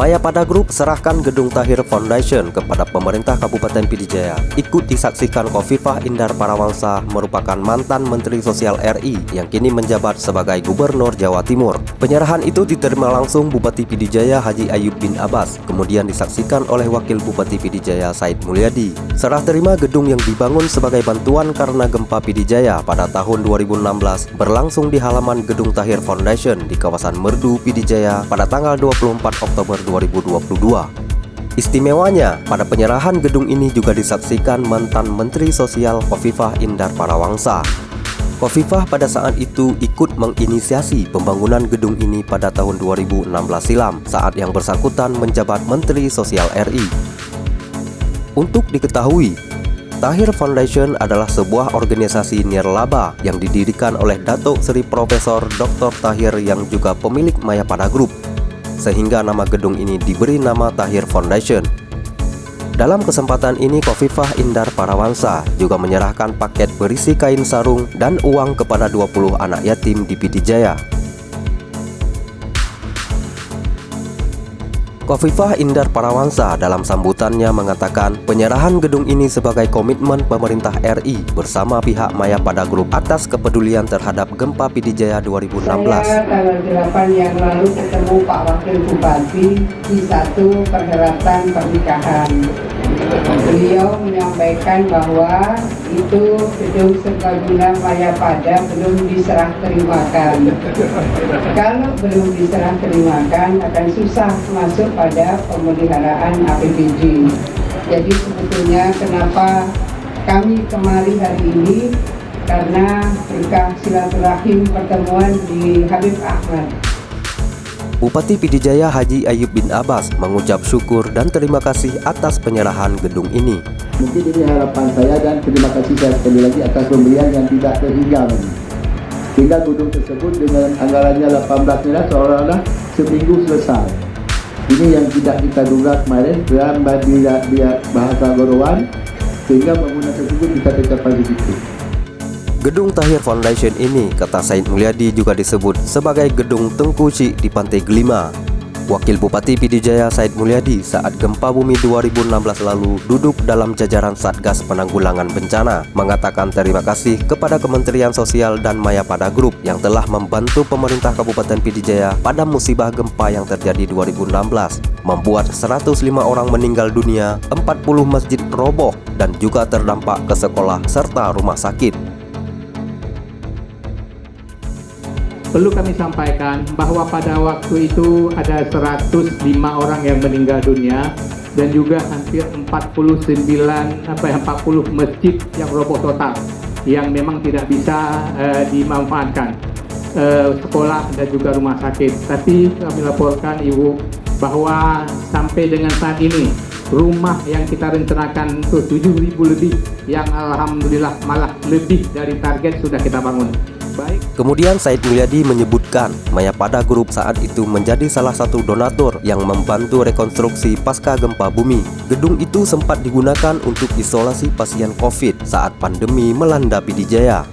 Mayapada Group serahkan gedung Tahir Foundation kepada pemerintah Kabupaten Pidijaya. Ikut disaksikan Khofifah Indar Parawangsa, merupakan mantan Menteri Sosial RI yang kini menjabat sebagai Gubernur Jawa Timur. Penyerahan itu diterima langsung Bupati Pidijaya Haji Ayyub bin Abbas, kemudian disaksikan oleh Wakil Bupati Pidijaya Said Mulyadi. Serah terima gedung yang dibangun sebagai bantuan karena gempa Pidijaya pada tahun 2016 berlangsung di halaman gedung Tahir Foundation di kawasan Merdu, Pidijaya pada tanggal 24 Oktober 2022. Istimewanya, pada penyerahan gedung ini juga disaksikan mantan Menteri Sosial Khofifah Indar Parawangsa. Khofifah pada saat itu ikut menginisiasi pembangunan gedung ini pada tahun 2016 silam saat yang bersangkutan menjabat Menteri Sosial RI. Untuk diketahui, Tahir Foundation adalah sebuah organisasi nirlaba yang didirikan oleh Datuk Seri Profesor Dr. Tahir yang juga pemilik Mayapada Group, sehingga nama gedung ini diberi nama Tahir Foundation. Dalam kesempatan ini, Khofifah Indar Parawangsa juga menyerahkan paket berisi kain sarung dan uang kepada 20 anak yatim di Pidijaya. Khofifah Indar Parawangsa dalam sambutannya mengatakan penyerahan gedung ini sebagai komitmen pemerintah RI bersama pihak Mayapada Group atas kepedulian terhadap gempa Pidijaya 2016. Saya tanggal 8 yang lalu ketemu Pak Wakil Bupati di satu perhelatan pernikahan. Beliau menyampaikan bahwa itu gedung serbaguna Mayapada belum diserah terimakan. Kalau belum diserah terimakan akan susah masuk pada pemeliharaan APBD. Jadi sebetulnya kenapa kami kemari hari ini, karena berkah silaturahim pertemuan di Habib Ahmad. Bupati Pidijaya Haji Ayyub bin Abbas mengucap syukur dan terima kasih atas penyerahan gedung ini. Mungkin ini harapan saya dan terima kasih saya sekali lagi atas pemberian yang tidak terhingga. Sehingga gedung tersebut dengan anggarannya 18 miliar seolah-olah seminggu selesai. Ini yang tidak kita duga kemarin dalam bahasa Gorowan, sehingga bangunan tersebut bisa tercapai begitu. Gedung Tahir Foundation ini, kata Said Mulyadi, juga disebut sebagai Gedung Tengku Cik di Pantai Gelima. Wakil Bupati Pidijaya Said Mulyadi saat gempa bumi 2016 lalu duduk dalam jajaran Satgas Penanggulangan Bencana, mengatakan terima kasih kepada Kementerian Sosial dan Mayapada Group yang telah membantu pemerintah Kabupaten Pidijaya pada musibah gempa yang terjadi 2016, membuat 105 orang meninggal dunia, 40 masjid roboh, dan juga terdampak ke sekolah serta rumah sakit. Perlu kami sampaikan bahwa pada waktu itu ada 105 orang yang meninggal dunia dan juga hampir 40 masjid yang roboh total yang memang tidak bisa dimanfaatkan, sekolah dan juga rumah sakit. Tapi kami laporkan Ibu bahwa sampai dengan saat ini rumah yang kita rencanakan itu 7.000 lebih, yang alhamdulillah malah lebih dari target sudah kita bangun. Baik. Kemudian Said Mulyadi menyebutkan Mayapada Group saat itu menjadi salah satu donatur yang membantu rekonstruksi pasca gempa bumi. Gedung itu sempat digunakan untuk isolasi pasien COVID saat pandemi melanda Pidijaya.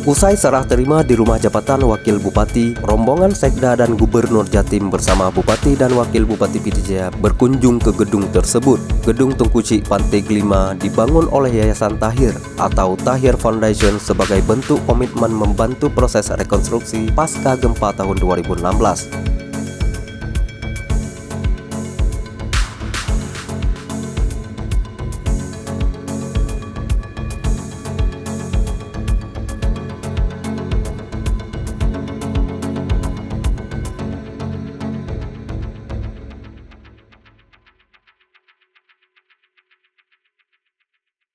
Usai serah terima di rumah jabatan Wakil Bupati, rombongan Sekda dan Gubernur Jatim bersama Bupati dan Wakil Bupati Pidijaya berkunjung ke gedung tersebut. Gedung Tengku Cik Pantai Gelima dibangun oleh Yayasan Tahir atau Tahir Foundation sebagai bentuk komitmen membantu proses rekonstruksi pasca gempa tahun 2016.